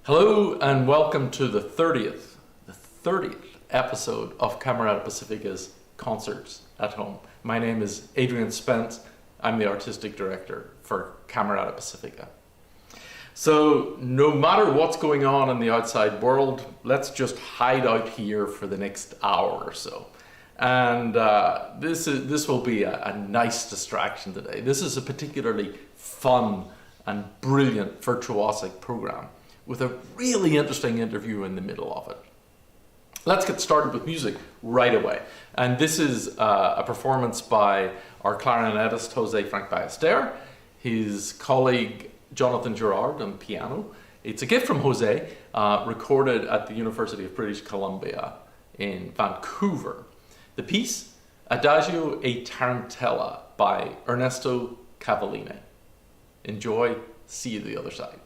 Hello and welcome to the 30th episode of Camerata Pacifica's Concerts at Home. My name is Adrian Spence. I'm the artistic director for Camerata Pacifica. So no matter what's going on in the outside world, let's just hide out here for the next hour or so. And this will be a nice distraction today. This is a particularly fun and brilliant virtuosic program with a really interesting interview in the middle of it. Let's get started with music right away. And this is a performance by our clarinetist, Jose Franch-Ballester, his colleague, Jonathan Girard on piano. It's a gift from Jose, recorded at the University of British Columbia in Vancouver. The piece, Adagio e Tarantella by Ernesto Cavallini. Enjoy, see you the other side.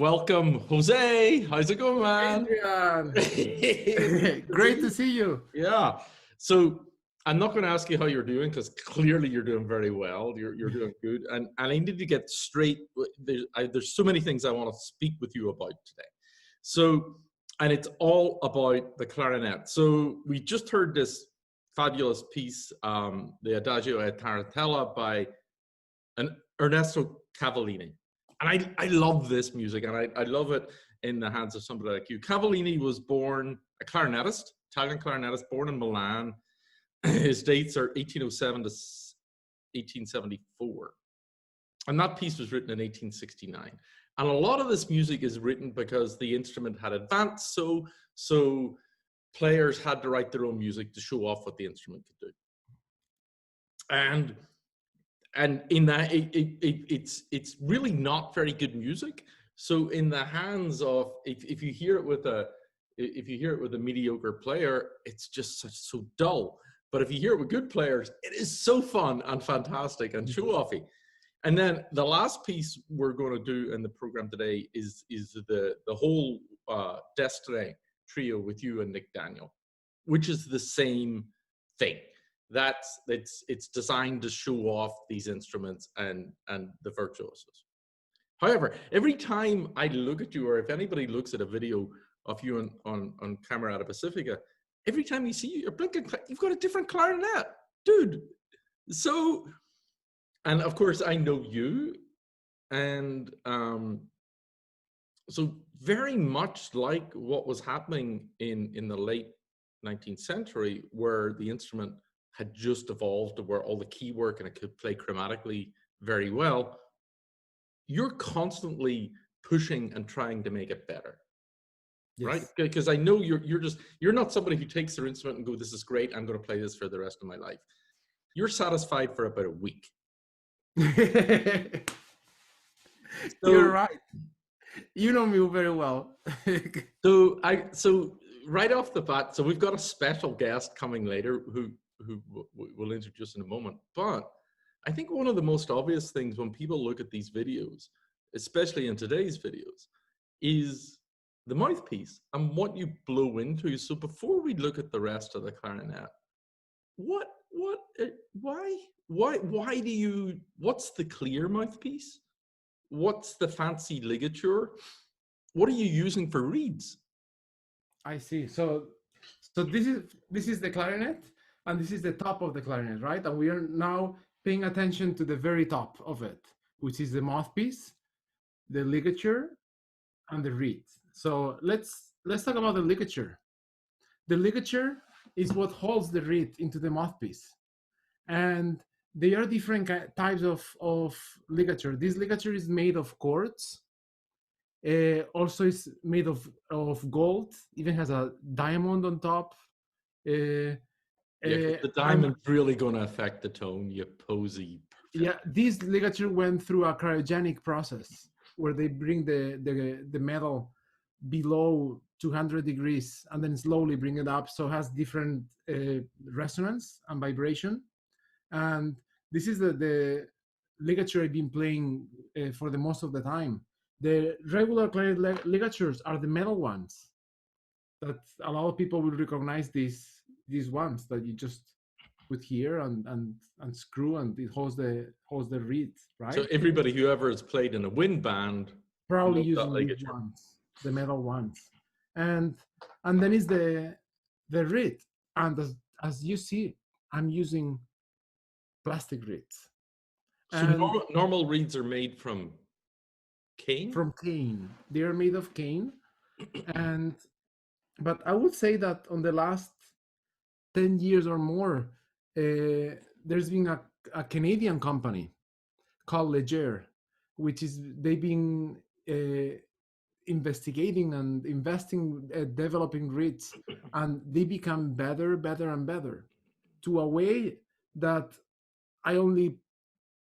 Welcome, Jose. How's it going, man? Adrian, great to see you. Yeah. So I'm not going to ask you how you're doing because clearly you're doing very well. You're doing good, and I need to get straight. There's so many things I want to speak with you about today. So, and it's all about the clarinet. So we just heard this fabulous piece, the Adagio at Tarantella by an Ernesto Cavallini. And I love this music, and I love it in the hands of somebody like you. Cavallini was born a clarinetist, Italian clarinetist, born in Milan. His dates are 1807 to 1874. And that piece was written in 1869. And a lot of this music is written because the instrument had advanced, so players had to write their own music to show off what the instrument could do. And in that it's really not very good music. So in the hands of if you hear it with a mediocre player, it's just so dull. But if you hear it with good players, it is so fun and fantastic and show-offy. And then the last piece we're going to do in the program today is the whole Destenay trio with you and Nick Daniel, which is the same thing. It's designed to show off these instruments and the virtuosos. However, every time I look at you, or if anybody looks at a video of you on Camerata Pacifica, every time you see you, you're blinking, you've got a different clarinet, dude. So, and of course I know you, and so very much like what was happening in the late 19th century, where the instrument had just evolved to where all the key work and it could play chromatically very well. You're constantly pushing and trying to make it better, yes. Right? Because I know you're not somebody who takes their instrument and go, "This is great. I'm going to play this for the rest of my life." You're satisfied for about a week. You're right. You know me very well. So right off the bat, so we've got a special guest coming later who we'll introduce in a moment. But I think one of the most obvious things when people look at these videos, especially in today's videos, is the mouthpiece and what you blow into. So before we look at the rest of the clarinet, why do you, what's the clear mouthpiece? What's the fancy ligature? What are you using for reeds? I see. So this is the clarinet, and this is the top of the clarinet, right? And we are now paying attention to the very top of it, which is the mouthpiece, the ligature, and the reed. So let's talk about the ligature. The ligature is what holds the reed into the mouthpiece, and there are different types of ligature. This ligature is made of quartz. Also is made of gold, even has a diamond on top. The diamond's really going to affect the tone, you posy. Yeah, this ligature went through a cryogenic process where they bring the metal below 200 degrees and then slowly bring it up, so it has different resonance and vibration. And this is the ligature I've been playing for the most of the time. The regular clarinet ligatures are the metal ones that a lot of people will recognize, these ones that you just put here and screw, and it holds the reed, right? So everybody who ever has played in a wind band probably using these ones, the metal ones. And then is the reed. And as you see, I'm using plastic reeds. So normal reeds are made from cane? From cane. They are made of cane. But I would say that on the last 10 years or more, there's been a Canadian company called Leger, which is, they've been investigating and investing, developing reeds, and they become better and better, to a way that I only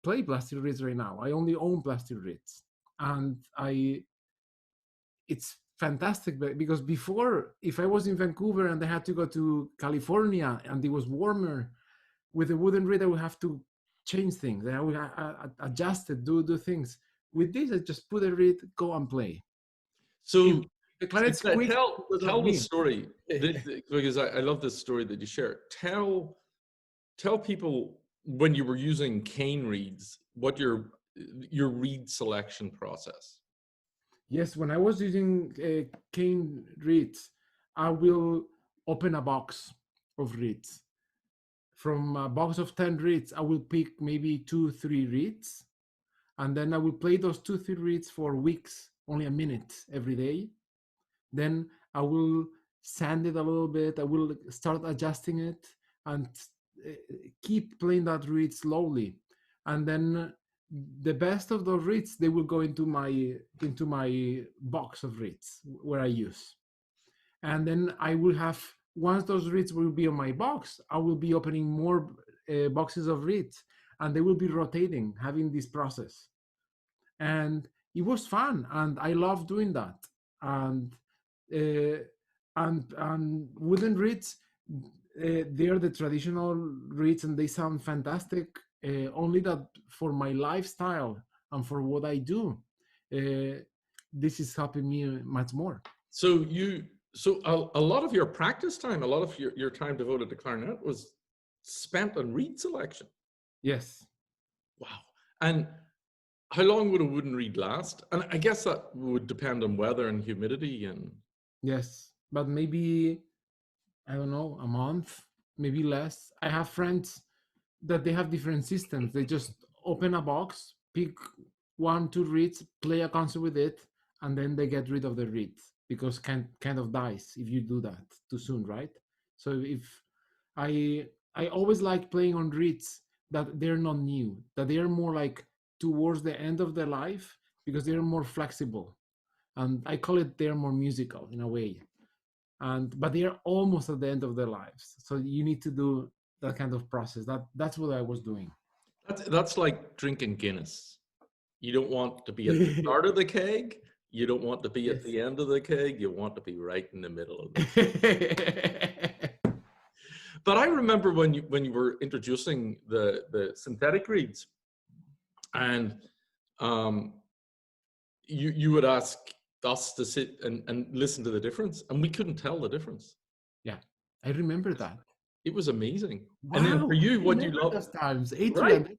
play plastic reeds right now. I only own plastic reeds, and it's fantastic, because before, if I was in Vancouver and I had to go to California and it was warmer, with a wooden reed I would have to change things. I would adjust it, do things. With this, I just put a reed, go and play. So The clarinet squeaks because of tell the me. story because I love this story that you share. Tell people when you were using cane reeds what your reed selection process. Yes, when I was using cane reeds, I will open a box of reeds. From a box of 10 reeds, I will pick maybe 2, 3 reeds, and then I will play those 2, 3 reeds for weeks, only a minute every day. Then I will sand it a little bit. I will start adjusting it and keep playing that reed slowly. And then the best of those reeds, they will go into my box of reeds where I use. And then I will have, once those reeds will be on my box, I will be opening more boxes of reeds, and they will be rotating, having this process. And it was fun, and I love doing that. And uh, and wooden reeds, they're the traditional reeds, and they sound fantastic. Only that for my lifestyle and for what I do, this is helping me much more. So a lot of your practice time, a lot of your time devoted to clarinet was spent on reed selection. Yes. Wow. And how long would a wooden reed last? And I guess that would depend on weather and humidity and. Yes, but maybe, I don't know, a month, maybe less. I have friends that they have different systems. They just open a box, pick 1, 2 reeds, play a concert with it, and then they get rid of the reed because kind of dies if you do that too soon, right? So if I always like playing on reeds that they're not new, that they are more like towards the end of their life because they're more flexible, and I call it they're more musical in a way. But they are almost at the end of their lives, so you need to do that kind of process. That's what I was doing. That's like drinking Guinness. You don't want to be at the start of the keg. You don't want to be at the end of the keg. You want to be right in the middle of it. But I remember when you were introducing the synthetic reeds, and you would ask us to sit and listen to the difference, and we couldn't tell the difference. Yeah, I remember that. It was amazing. Wow, and then for you, what you love, those times, Adrian. right?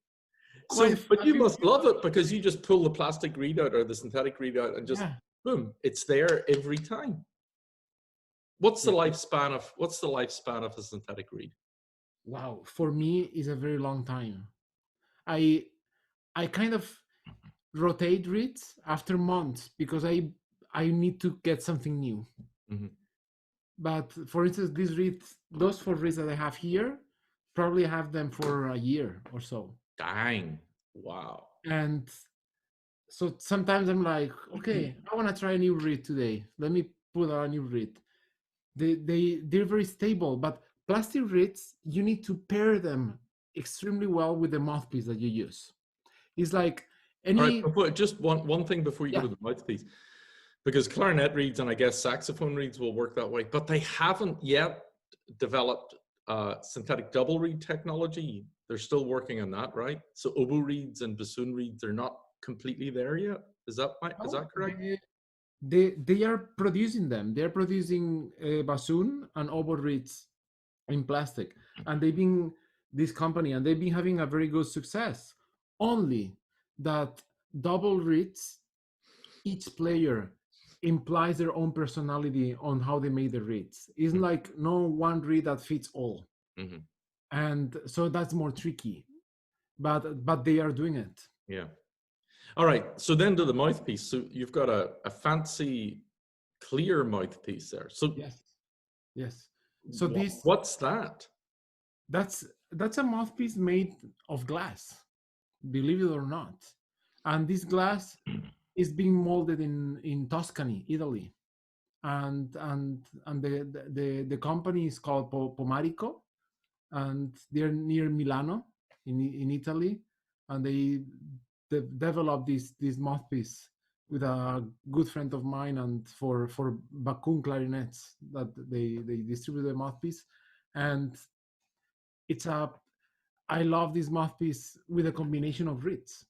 So, but you must love it because you just pull the plastic reed out or the synthetic reed out and just boom, it's there every time. What's the lifespan of a synthetic reed? Wow, for me is a very long time. I kind of rotate reeds after months because I need to get something new. Mm-hmm. But for instance, these reeds, those 4 reeds that I have here, probably have them for a year or so. Dang, wow. And so sometimes I'm like, okay, I want to try a new reed today. Let me put a new reed. They're very stable, but plastic reeds, you need to pair them extremely well with the mouthpiece that you use. It's like any. All right, just one thing before you go to the mouthpiece, because clarinet reeds and I guess saxophone reeds will work that way, but they haven't yet developed synthetic double reed technology. They're still working on that, right? So oboe reeds and bassoon reeds are not completely there yet. Is that correct? They are producing them. They're producing bassoon and oboe reeds in plastic, and they've been having a very good success. Only that double reeds, each player implies their own personality on how they make the reeds. It's like no one reed that fits all. Mm-hmm. And so that's more tricky, but they are doing it. Yeah. All right. So then to the mouthpiece. So you've got a fancy clear mouthpiece there. So yes. So what's that? That's a mouthpiece made of glass, believe it or not. And this glass is being molded in Tuscany, Italy. And the company is called Pomarico, and they're near Milano in Italy, and they developed this mouthpiece with a good friend of mine, and for Bakun clarinets that they distribute the mouthpiece. And I love this mouthpiece with a combination of reeds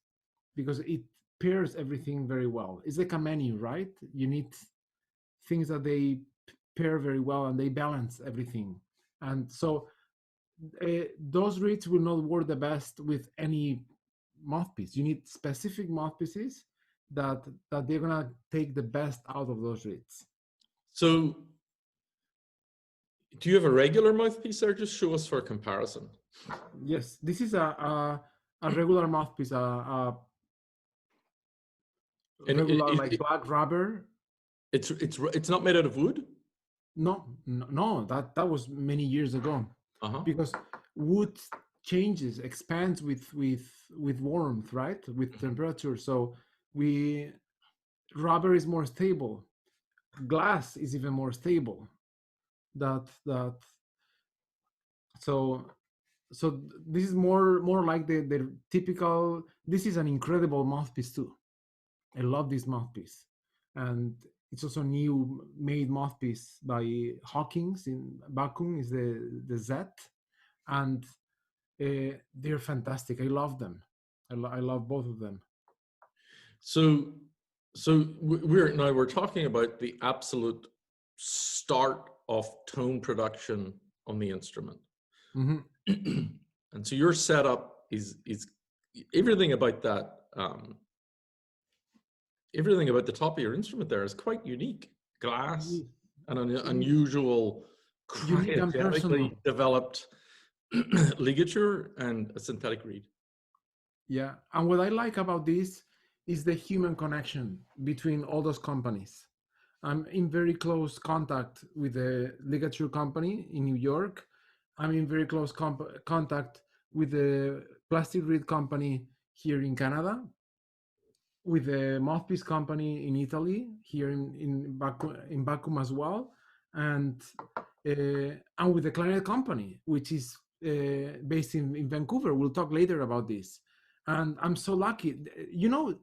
because it pairs everything very well. It's like a menu, right? You need things that they pair very well and they balance everything. And so those reeds will not work the best with any mouthpiece. You need specific mouthpieces that they're gonna take the best out of those reeds. So, do you have a regular mouthpiece there? Just show us for comparison. Yes, this is a regular mouthpiece, a regular like black rubber. It's not made out of wood? No, that was many years ago. Because wood changes, expands with warmth, right? With temperature. So rubber is more stable. Glass is even more stable. So this is more like the typical. This is an incredible mouthpiece too. I love this mouthpiece, and it's also a new made mouthpiece by Hawkins in Vacuum, is the Z, and they're fantastic. I love them. I love both of them. So we're talking about the absolute start of tone production on the instrument. And so your setup is everything about that. Everything about the top of your instrument there is quite unique. Glass and an unusual, cryogenically developed ligature and a synthetic reed. Yeah, and what I like about this is the human connection between all those companies. I'm in very close contact with the ligature company in New York. I'm in very close contact with the plastic reed company here in Canada, with the mouthpiece company in Italy, here in Vacuum as well, and with the Clarinet company, which is based in Vancouver. We'll talk later about this. And I'm so lucky. You know,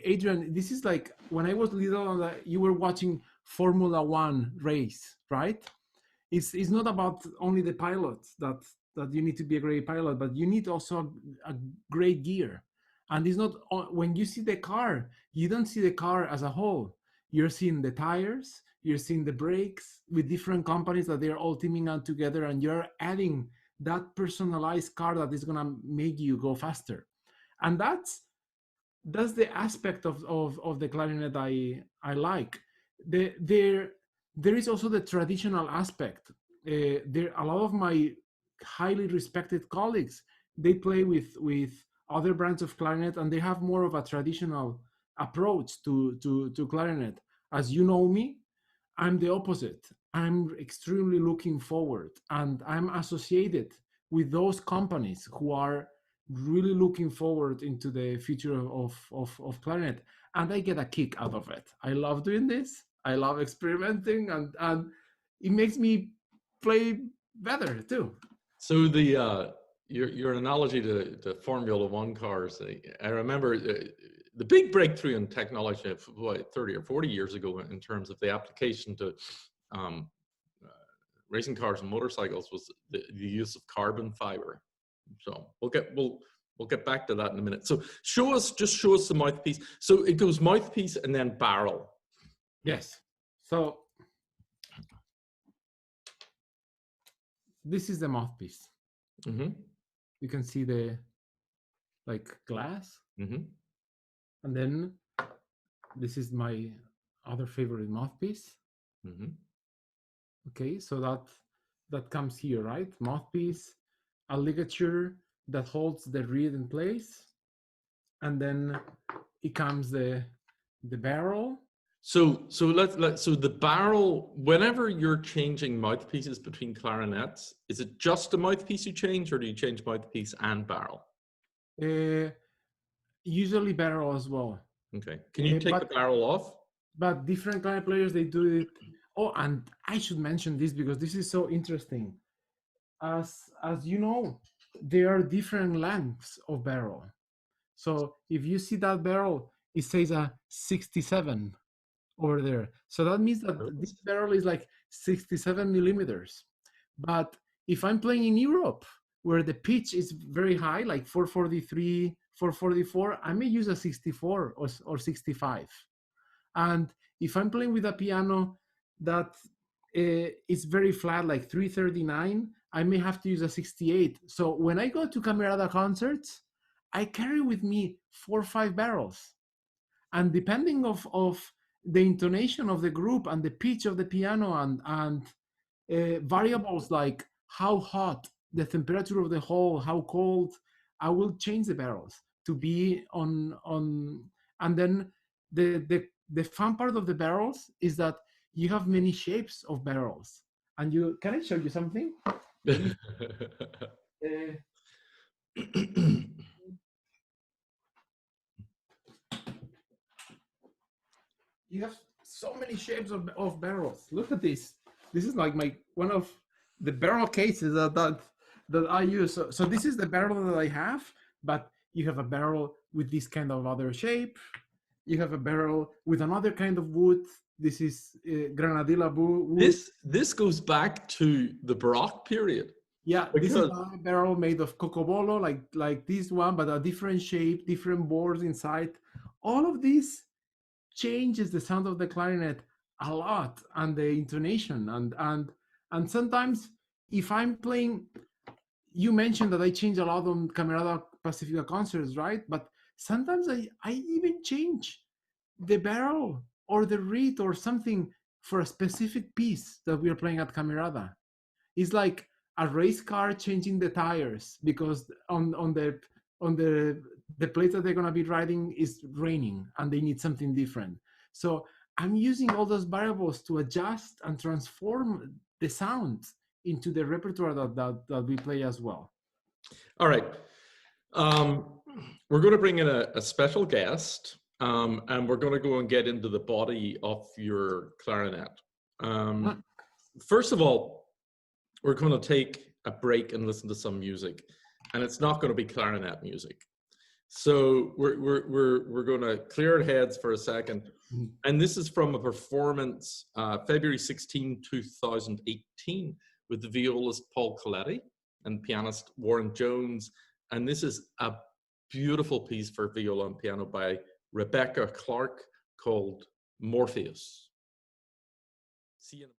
Adrian, this is like when I was little, you were watching Formula One race, right? It's not about only the pilots that you need to be a great pilot, but you need also a great gear. And it's not, when you see the car, you don't see the car as a whole. You're seeing the tires, you're seeing the brakes with different companies that they're all teaming out together, and you're adding that personalized car that is gonna make you go faster. And that's the aspect of the clarinet I like. There is also the traditional aspect. There, a lot of my highly respected colleagues, they play with other brands of clarinet, and they have more of a traditional approach to clarinet. As you know me, I'm the opposite. I'm extremely looking forward, and I'm associated with those companies who are really looking forward into the future of clarinet, and I get a kick out of it. I love doing this. I love experimenting, and it makes me play better too. So the your analogy to Formula One cars, I remember the big breakthrough in technology of 30 or 40 years ago in terms of the application to racing cars and motorcycles was the use of carbon fiber. So we'll get back to that in a minute. So show us the mouthpiece. So it goes mouthpiece and then barrel. Yes. So this is the mouthpiece. You can see the glass. And then this is my other favorite mouthpiece. Okay, so that comes here, right? Mouthpiece, a ligature that holds the reed in place, and then it comes the barrel. So the barrel, whenever you're changing mouthpieces between clarinets, is it just a mouthpiece you change, or do you change mouthpiece and barrel? Usually barrel as well. Okay. Can you take the barrel off? But different clarinet players, they do it. Oh, and I should mention this because this is so interesting. As you know, there are different lengths of barrel. So if you see that barrel, it says a 67 over there. So that means that this barrel is like 67 millimeters. But if I'm playing in Europe, where the pitch is very high, like 443, 444, I may use a 64 or 65. And if I'm playing with a piano that is very flat, like 339, I may have to use a 68. So when I go to Camerata concerts, I carry with me 4 or 5 barrels. And depending of the intonation of the group and the pitch of the piano and variables like how hot, the temperature of the hall, how cold, I will change the barrels to be on. And then the fun part of the barrels is that you have many shapes of barrels. And you can I show you something? You have so many shapes of barrels. Look at this. This is like my one of the barrel cases that I use. So this is the barrel that I have, but you have a barrel with this kind of other shape. You have a barrel with another kind of wood. This is granadilla wood. This goes back to the Baroque period. Yeah, this is a barrel made of cocobolo, like this one, but a different shape, different boards inside. All of this changes the sound of the clarinet a lot, and the intonation, and sometimes if I'm playing, you mentioned that I change a lot on Camerata Pacifica concerts, right? But sometimes I even change the barrel or the reed or something for a specific piece that we are playing at Camerata. It's like a race car changing the tires because on the place that they're going to be riding is raining and they need something different. So I'm using all those variables to adjust and transform the sound into the repertoire that we play as well. All right. We're going to bring in a special guest, and we're going to go and get into the body of your clarinet. First of all, we're going to take a break and listen to some music, and it's not going to be clarinet music. So we're going to clear our heads for a second. And this is from a performance February 16, 2018 with the violist Paul Coletti and pianist Warren Jones. And this is a beautiful piece for viola and piano by Rebecca Clarke called Morpheus. See you in a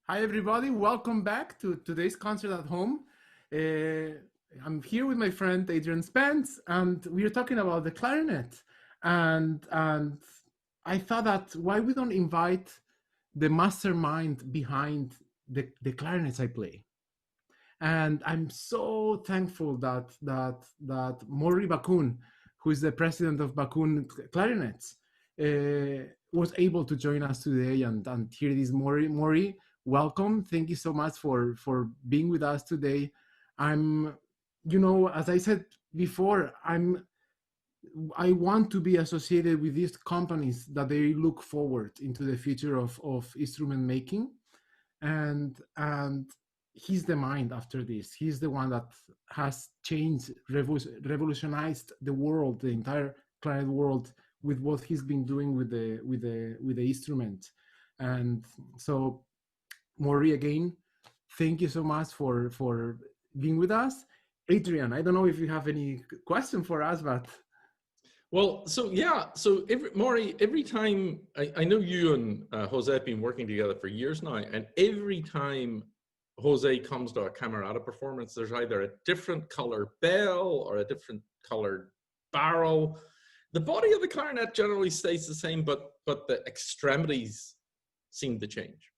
Hi, everybody. Welcome back to today's concert at home. I'm here with my friend Adrian Spence, and we are talking about the clarinet. And I thought that why we don't invite the mastermind behind the clarinets I play. And I'm so thankful that Maury Bakun, who is the president of Bakun Clarinets, was able to join us today. And here it is, Maury, welcome. Thank you so much for being with us today. I'm, as I said before, I want to be associated with these companies that they look forward into the future of instrument making, and he's the mind after this. He's the one that has changed, revolutionized the world, the entire clarinet world, with what he's been doing with the instrument. And so, Maury, again, thank you so much for being with us. Adrian, I don't know if you have any question for us, but Well, so yeah, so Maury, every time I know you and Jose have been working together for years now, and every time Jose comes to a Camerata performance, there's either a different color bell or a different colored barrel. The body of the clarinet generally stays the same, but the extremities seem to change.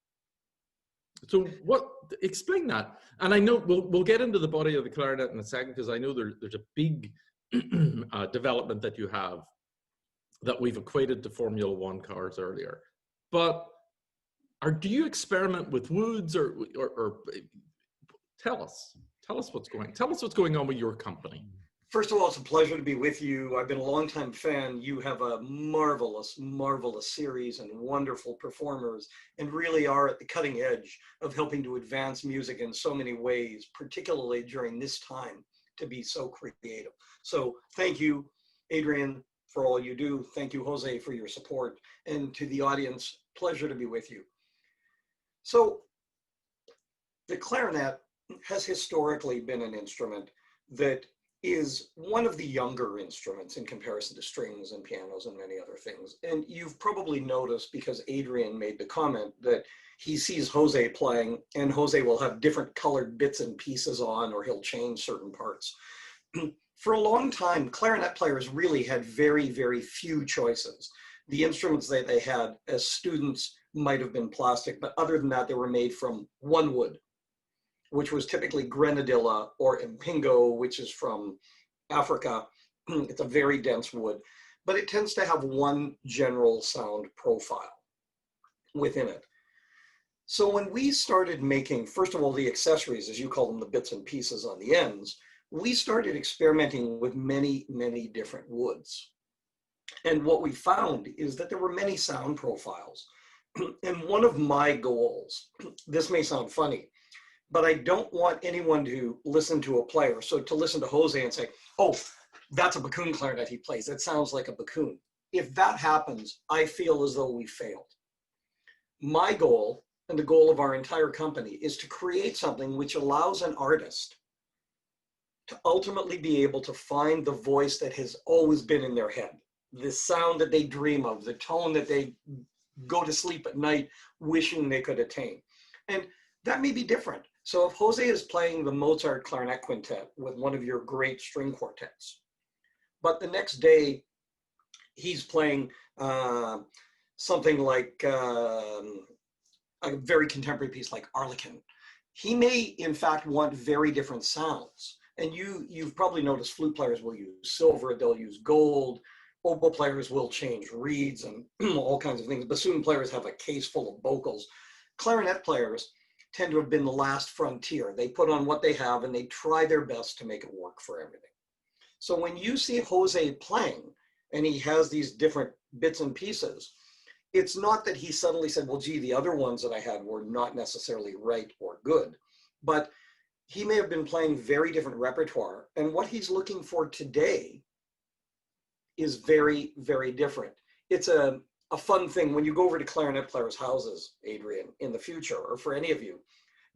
So explain that. And I know we'll get into the body of the clarinet in a second, because I know there's a big development that you have that we've equated to Formula One cars earlier. But do you experiment with woods or tell us what's going on with your company? First of all, it's a pleasure to be with you. I've been a longtime fan. You have a marvelous, marvelous series and wonderful performers, and really are at the cutting edge of helping to advance music in so many ways, particularly during this time, to be so creative. So thank you, Adrian, for all you do. Thank you, Jose, for your support. And to the audience, pleasure to be with you. So the clarinet has historically been an instrument that is one of the younger instruments in comparison to strings and pianos and many other things. And you've probably noticed, because Adrian made the comment, that he sees Jose playing, and Jose will have different colored bits and pieces on, or he'll change certain parts. For a long time, clarinet players really had very, very few choices. The instruments that they had as students might have been plastic, but other than that, they were made from one wood, which was typically grenadilla, or impingo, which is from Africa. It's a very dense wood, but it tends to have one general sound profile within it. So when we started making, first of all, the accessories, as you call them, the bits and pieces on the ends, we started experimenting with many, many different woods. And what we found is that there were many sound profiles. And one of my goals, this may sound funny, but I don't want anyone to listen to a player. So to listen to Jose and say, oh, that's a Bakun clarinet he plays. That sounds like a Bakun. If that happens, I feel as though we failed. My goal, and the goal of our entire company, is to create something which allows an artist to ultimately be able to find the voice that has always been in their head, the sound that they dream of, the tone that they go to sleep at night wishing they could attain. And that may be different. So if Jose is playing the Mozart Clarinet Quintet with one of your great string quartets, but the next day he's playing something like a very contemporary piece like Arlequin, he may in fact want very different sounds. And you've probably noticed flute players will use silver, they'll use gold, oboe players will change reeds and all kinds of things. Bassoon players have a case full of vocals. Clarinet players tend to have been the last frontier. They put on what they have and they try their best to make it work for everything. So when you see Jose playing and he has these different bits and pieces, it's not that he suddenly said, well, gee, the other ones that I had were not necessarily right or good, but he may have been playing very different repertoire. And what he's looking for today is very, very different. It's a fun thing when you go over to clarinet players' houses, Adrian, in the future, or for any of you,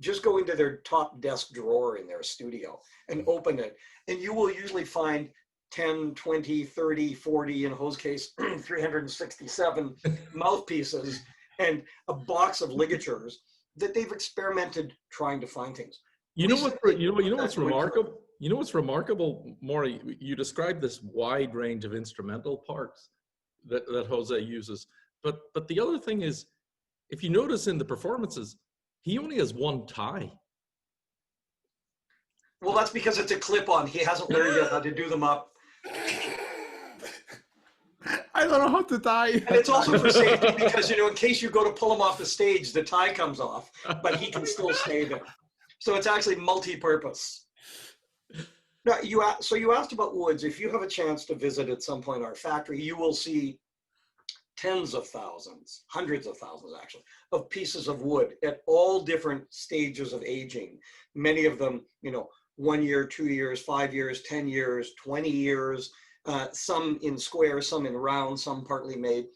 just go into their top desk drawer in their studio and open it. And you will usually find 10, 20, 30, 40, in Jose's case, 367 mouthpieces and a box of ligatures that they've experimented trying to find things. You know what's Recently, remarkable? You know what's remarkable, Maury? You described this wide range of instrumental parts that Jose uses, but the other thing is, if you notice in the performances, he only has one tie. Well, that's because it's a clip-on. He hasn't learned yet how to do them up. I don't know how to tie. And it's also for safety because, you know, in case you go to pull him off the stage, the tie comes off, but he can still stay there. So it's actually multi-purpose. Now, so you asked about woods. If you have a chance to visit at some point our factory, you will see tens of thousands, hundreds of thousands actually, of pieces of wood at all different stages of aging. Many of them, you know, 1 year, 2 years, 5 years, 10 years, 20 years, some in square, some in round, some partly made,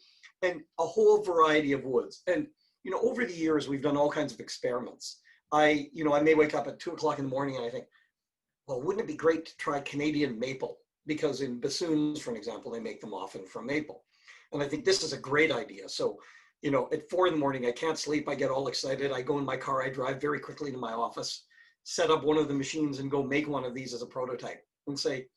and a whole variety of woods. And, you know, over the years, we've done all kinds of experiments. I may wake up at 2 o'clock in the morning and I think, well, wouldn't it be great to try Canadian maple? Because in bassoons, for an example, they make them often from maple. And I think this is a great idea. So, you know, at 4 in the morning, I can't sleep. I get all excited. I go in my car. I drive very quickly to my office, set up one of the machines and go make one of these as a prototype and say,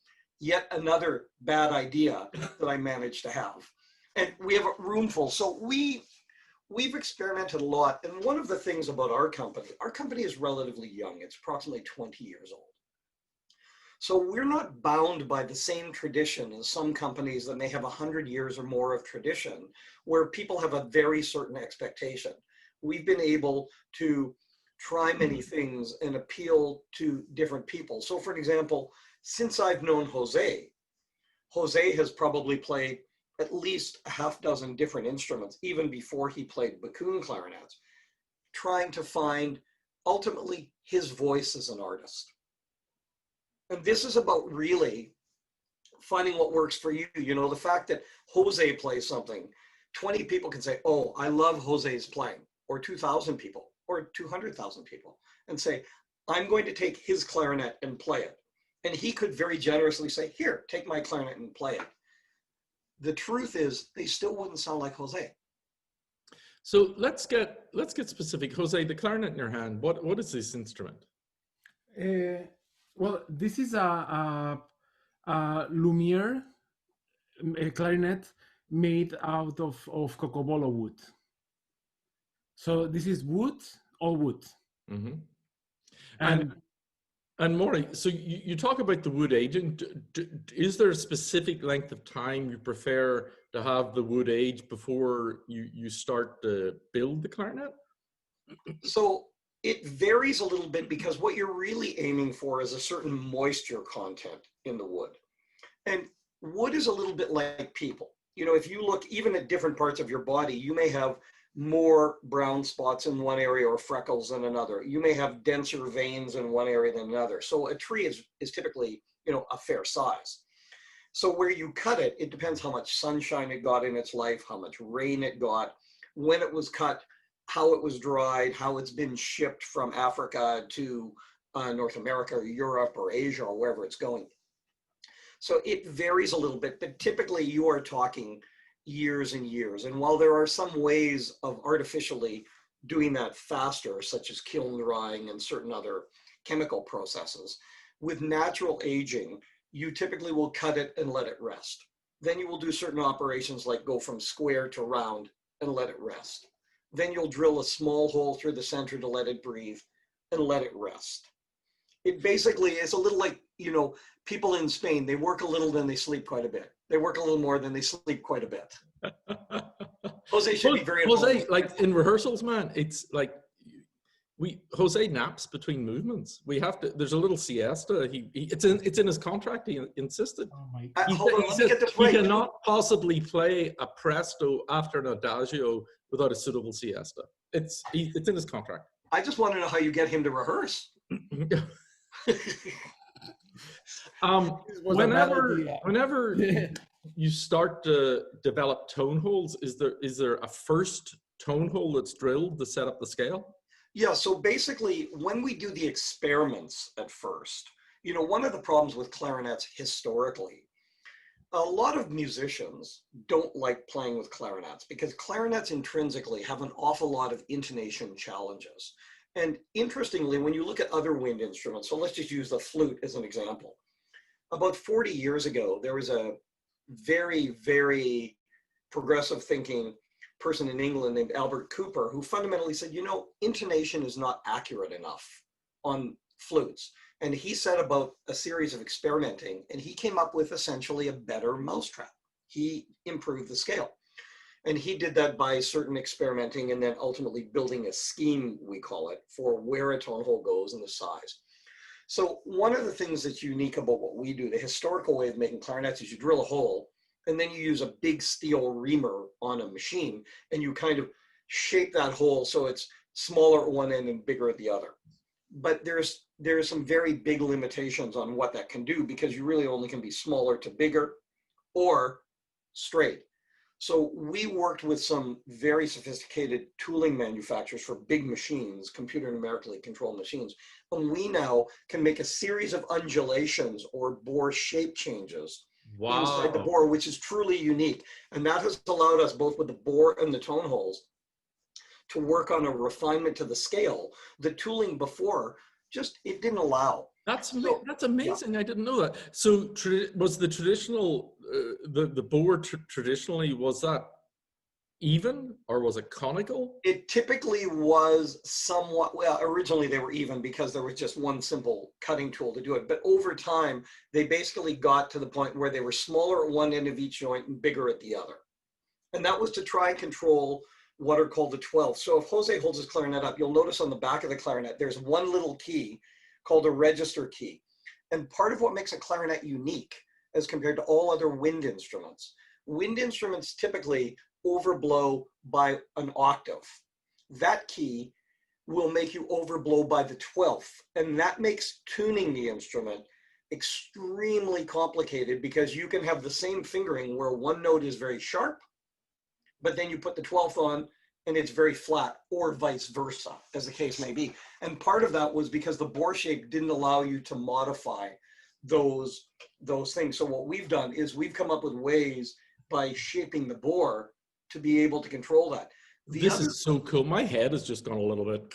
yet another bad idea that I managed to have. And we have a room full. So we've experimented a lot. And one of the things about our company is relatively young. It's approximately 20 years old. So we're not bound by the same tradition as some companies that may have 100 years or more of tradition, where people have a very certain expectation. We've been able to try many things and appeal to different people. So for example, since I've known Jose has probably played at least a half dozen different instruments, even before he played Bakun clarinets, trying to find ultimately his voice as an artist. And this is about really finding what works for you. You know, the fact that Jose plays something, 20 people can say, oh, I love Jose's playing, or 2,000 people, or 200,000 people, and say, I'm going to take his clarinet and play it. And he could very generously say, here, take my clarinet and play it. The truth is, they still wouldn't sound like Jose. So let's get specific. Jose, the clarinet in your hand, what is this instrument? Well, this is a Lumiere a clarinet made out of cocobolo wood. So this is wood, all wood. Mm-hmm. And Maury, so you talk about the wood aging. Is there a specific length of time you prefer to have the wood age before you start to build the clarinet? So it varies a little bit because what you're really aiming for is a certain moisture content in the wood. And wood is a little bit like people. You know, if you look even at different parts of your body, you may have more brown spots in one area or freckles in another. You may have denser veins in one area than another. So a tree is typically, you know, a fair size. So where you cut it, it depends how much sunshine it got in its life, how much rain it got, when it was cut, how it was dried, how it's been shipped from Africa to North America or Europe or Asia or wherever it's going. So it varies a little bit, but typically you are talking years and years. And while there are some ways of artificially doing that faster, such as kiln drying and certain other chemical processes, with natural aging, you typically will cut it and let it rest. Then you will do certain operations like go from square to round and let it rest. Then you'll drill a small hole through the center to let it breathe and let it rest. It basically is a little like, you know, people in Spain, they work a little, then they sleep quite a bit. They work a little more, then they sleep quite a bit. Jose should be very Jose, like in rehearsals, man, it's like Jose naps between movements. We have to. There's a little siesta. It's in his contract. He insisted. Oh my God. Hold on, let me get this right. He cannot possibly play a presto after an adagio without a suitable siesta. It's in his contract. I just want to know how you get him to rehearse. Whenever you start to develop tone holes, is there a first tone hole that's drilled to set up the scale? Yeah, so basically when we do the experiments at first, you know, one of the problems with clarinets historically, A lot of musicians don't like playing with clarinets because clarinets intrinsically have an awful lot of intonation challenges. And interestingly, when you look at other wind instruments, so let's just use the flute as an example. About 40 years ago, there was a very, very progressive thinking person in England named Albert Cooper, who fundamentally said, you know, intonation is not accurate enough on flutes. And he set about a series of experimenting, and he came up with essentially a better mousetrap. He improved the scale. And he did that by certain experimenting and then ultimately building a scheme, we call it, for where a tone hole goes and the size. So one of the things that's unique about what we do, the historical way of making clarinets, is you drill a hole and then you use a big steel reamer on a machine and you kind of shape that hole so it's smaller at one end and bigger at the other. But there's some very big limitations on what that can do because you really only can be smaller to bigger or straight. So we worked with some very sophisticated tooling manufacturers for big machines, computer numerically controlled machines. And we now can make a series of undulations or bore shape changes inside the bore, which is truly unique. And that has allowed us, both with the bore and the tone holes, to work on a refinement to the scale. The tooling before, just, it didn't allow. That's amazing. Yeah. I didn't know that. So was the traditional, the bore traditionally, was that even or was it conical? It typically was somewhat, well, originally they were even because there was just one simple cutting tool to do it. But over time, they basically got to the point where they were smaller at one end of each joint and bigger at the other. And that was to try and control what are called the 12th. So if Jose holds his clarinet up, you'll notice on the back of the clarinet, there's one little key called a register key. And part of what makes a clarinet unique as compared to all other wind instruments typically overblow by an octave. That key will make you overblow by the 12th. And that makes tuning the instrument extremely complicated because you can have the same fingering where one note is very sharp, but then you put the 12th on and it's very flat, or vice versa, as the case may be. And part of that was because the bore shape didn't allow you to modify those things. So what we've done is we've come up with ways by shaping the bore to be able to control that. This is so cool. My head has just gone a little bit.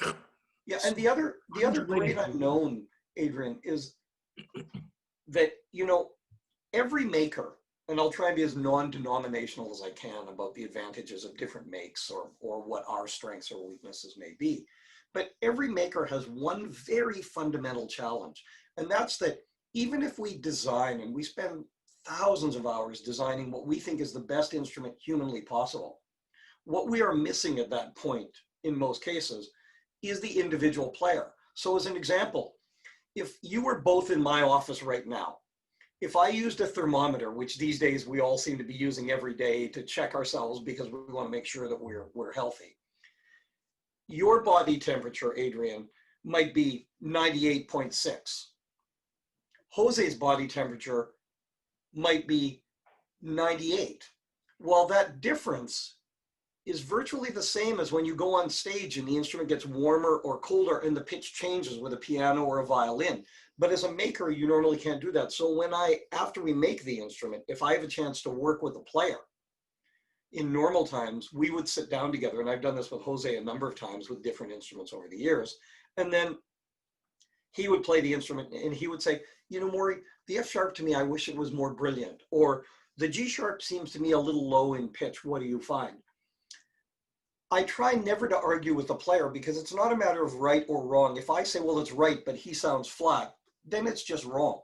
Yeah, and the other great unknown, Adrian, is that, you know, every maker, and I'll try and be as non-denominational as I can about the advantages of different makes or what our strengths or weaknesses may be. But every maker has one very fundamental challenge. And that's that even if we design, and we spend thousands of hours designing what we think is the best instrument humanly possible, what we are missing at that point, in most cases, is the individual player. So as an example, if you were both in my office right now, if I used a thermometer, which these days we all seem to be using every day to check ourselves because we want to make sure that we're healthy, your body temperature, Adrian, might be 98.6. Jose's body temperature might be 98. Well, that difference is virtually the same as when you go on stage and the instrument gets warmer or colder and the pitch changes with a piano or a violin. But as a maker, you normally can't do that. So after we make the instrument, if I have a chance to work with a player, in normal times, we would sit down together, and I've done this with Jose a number of times with different instruments over the years, and then he would play the instrument and he would say, you know, Maury, the F sharp to me, I wish it was more brilliant, or the G sharp seems to me a little low in pitch. What do you find? I try never to argue with the player because it's not a matter of right or wrong. If I say, well, it's right, but he sounds flat, then it's just wrong.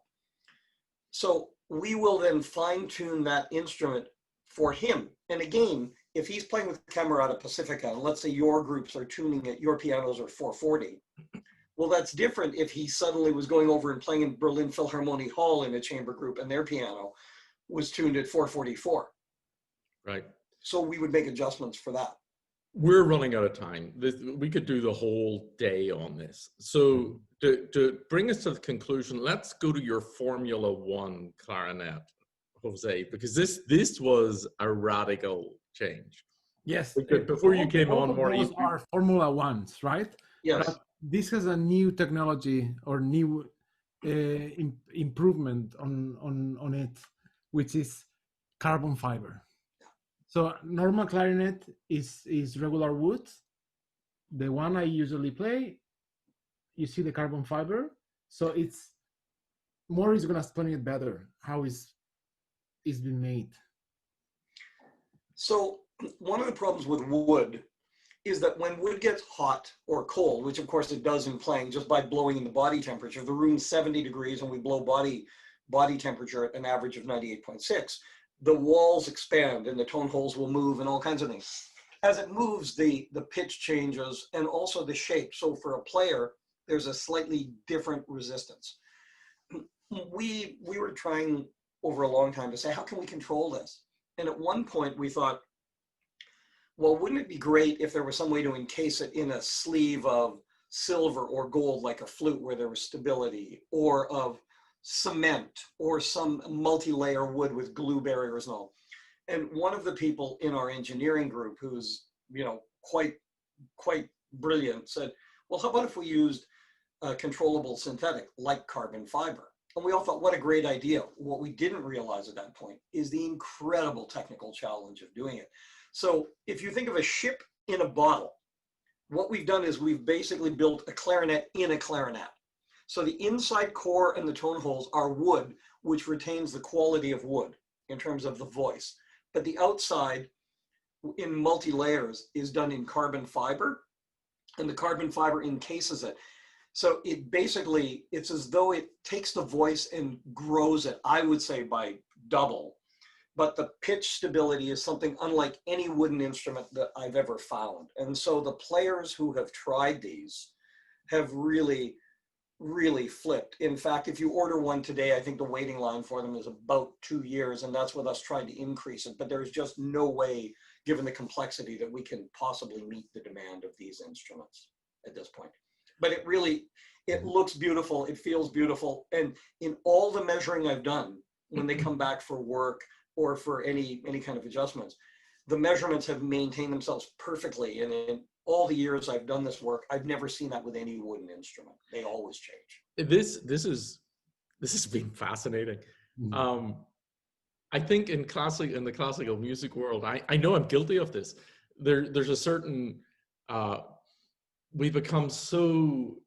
So we will then fine tune that instrument for him. And again, if he's playing with Camerata Pacifica, and let's say your groups are tuning it, your pianos are 440. Well, that's different if he suddenly was going over and playing in Berlin Philharmonic Hall in a chamber group and their piano was tuned at 444. Right. So we would make adjustments for that. We're running out of time. We could do the whole day on this. So to bring us to the conclusion, let's go to your Formula One clarinet, Jose, because this was a radical change. Yes. Before you came on, Marty, those are Formula Ones, right? Yes. But this has a new technology or new improvement on it, which is carbon fiber. So normal clarinet is regular wood. The one I usually play, you see the carbon fiber. So it's Maury is gonna explain it better how it's been made. So one of the problems with wood is that when wood gets hot or cold, which of course it does in playing just by blowing in the body temperature, the room's 70 degrees and we blow body temperature at an average of 98.6, the walls expand and the tone holes will move and all kinds of things. As it moves, the pitch changes and also the shape. So for a player, there's a slightly different resistance. We were trying over a long time to say, how can we control this? And at one point we thought, well, wouldn't it be great if there was some way to encase it in a sleeve of silver or gold, like a flute where there was stability, or of cement, or some multi-layer wood with glue barriers and all. And one of the people in our engineering group, who's, you know, quite brilliant, said, well, how about if we used a controllable synthetic like carbon fiber? And we all thought, what a great idea. What we didn't realize at that point is the incredible technical challenge of doing it. So if you think of a ship in a bottle, what we've done is we've basically built a clarinet in a clarinet. So the inside core and the tone holes are wood, which retains the quality of wood in terms of the voice. But the outside in multi-layers is done in carbon fiber, and the carbon fiber encases it. So it basically, it's as though it takes the voice and grows it, I would say, by double. But the pitch stability is something unlike any wooden instrument that I've ever found. And so the players who have tried these have really flipped. In fact, if you order one today, I think the waiting line for them is about 2 years, and that's with us trying to increase it. But there's just no way, given the complexity, that we can possibly meet the demand of these instruments at this point. But it looks beautiful, it feels beautiful. And in all the measuring I've done, when they come back for work or for any kind of adjustments, the measurements have maintained themselves perfectly. And in all the years I've done this work, I've never seen that with any wooden instrument. They always change. This has been fascinating. Mm. I think in the classical music world, I know I'm guilty of this. There's a certain we've become so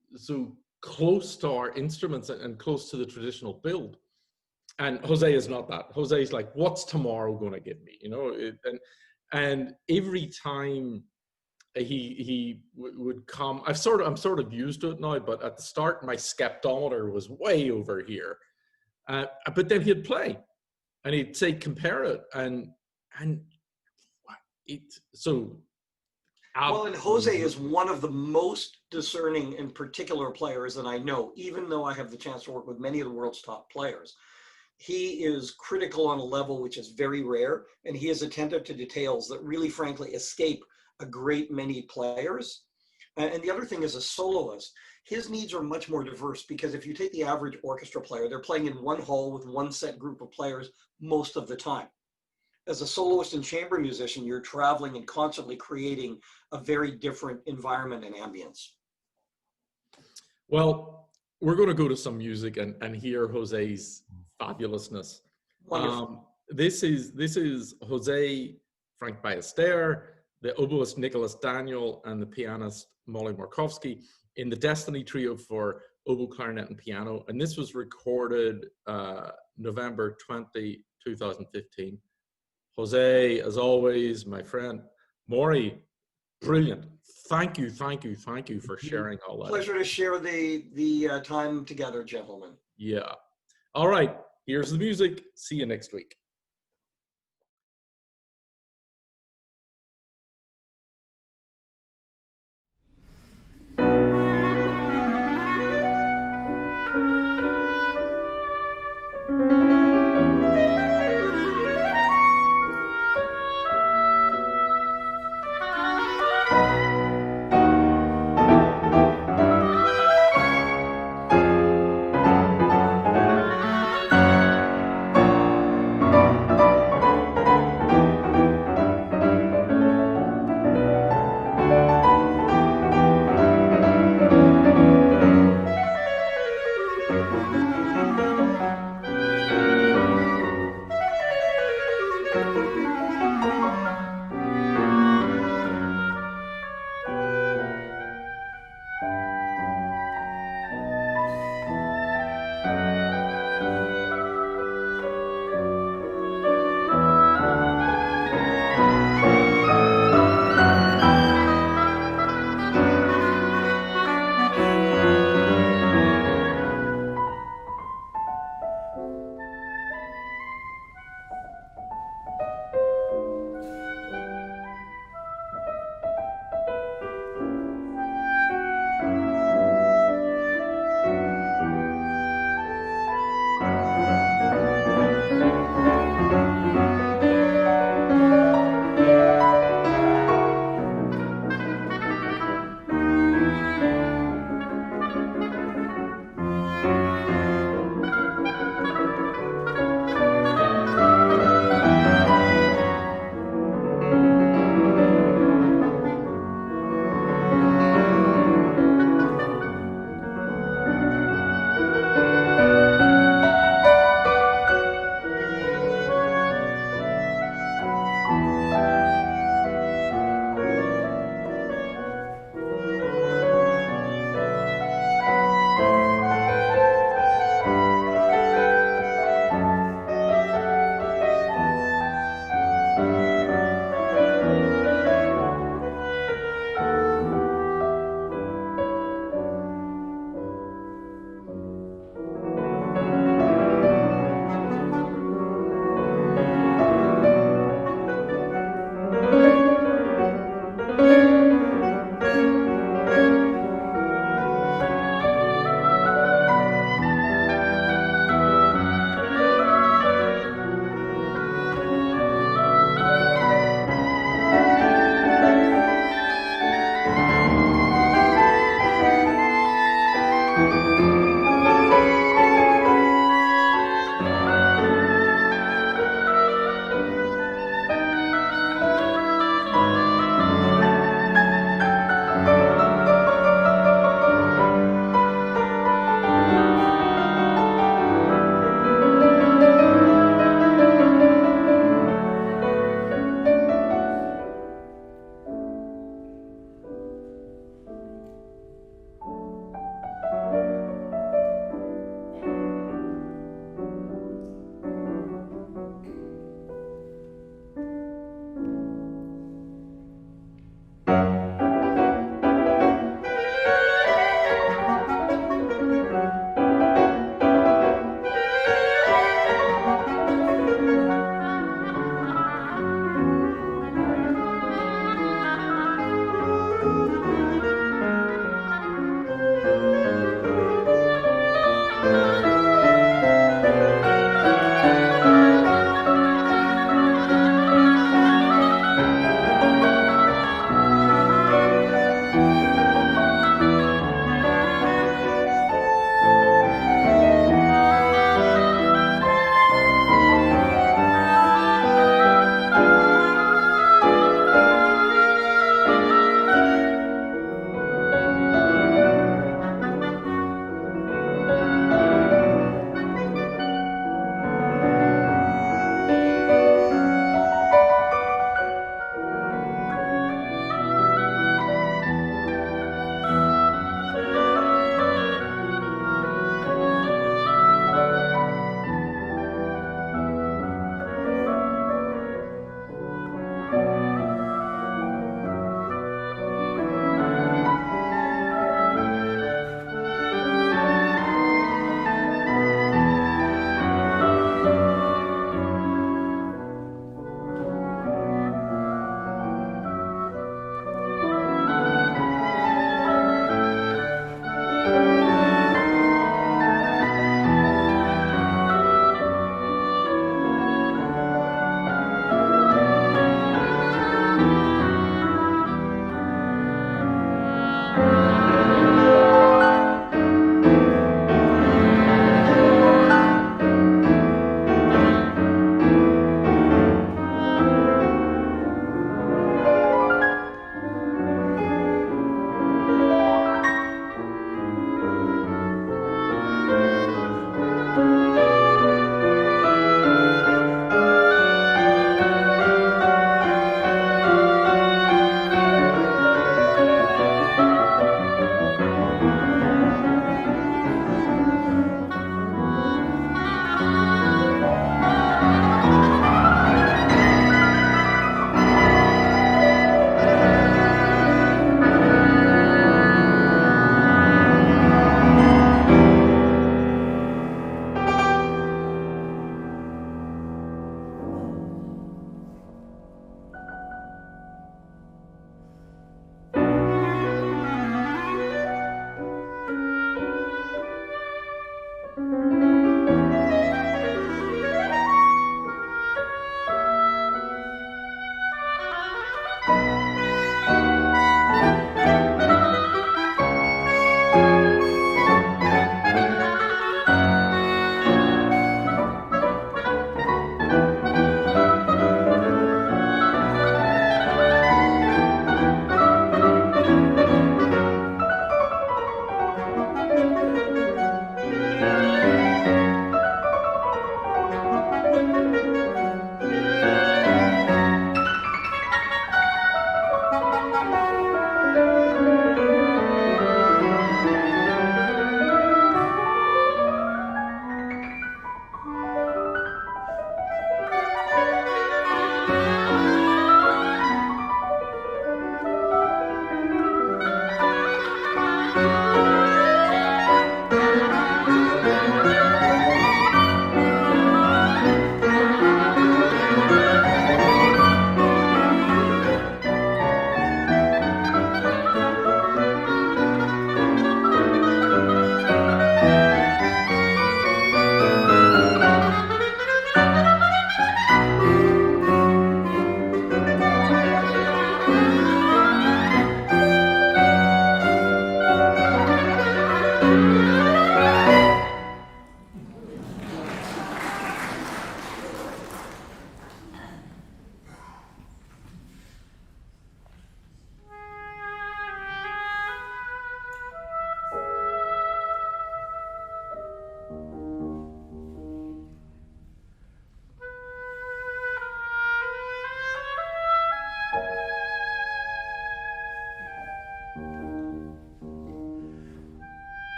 close to our instruments and close to the traditional build. And Jose is not that. Jose is like, what's tomorrow going to give me? You know, and every time he would come, I'm sort of used to it now. But at the start, my skeptometer was way over here. But then he'd play, and he'd say, compare it, and it so. Well, and Jose is one of the most discerning and particular players that I know, even though I have the chance to work with many of the world's top players. He is critical on a level which is very rare, and he is attentive to details that really, frankly, escape a great many players. And the other thing is, a soloist, his needs are much more diverse, because if you take the average orchestra player, they're playing in one hall with one set group of players most of the time. As a soloist and chamber musician, you're traveling and constantly creating a very different environment and ambience. Well, we're going to go to some music and hear Jose's fabulousness. This is Jose Franch-Ballester, the oboist Nicholas Daniel, and the pianist Molly Morkoski in the Destenay trio for oboe, clarinet, and piano. And this was recorded November 20, 2015. Jose, as always, my friend. Maury, brilliant. Thank you for sharing all that. Pleasure to share the time together, gentlemen. Yeah. All right. Here's the music. See you next week. you.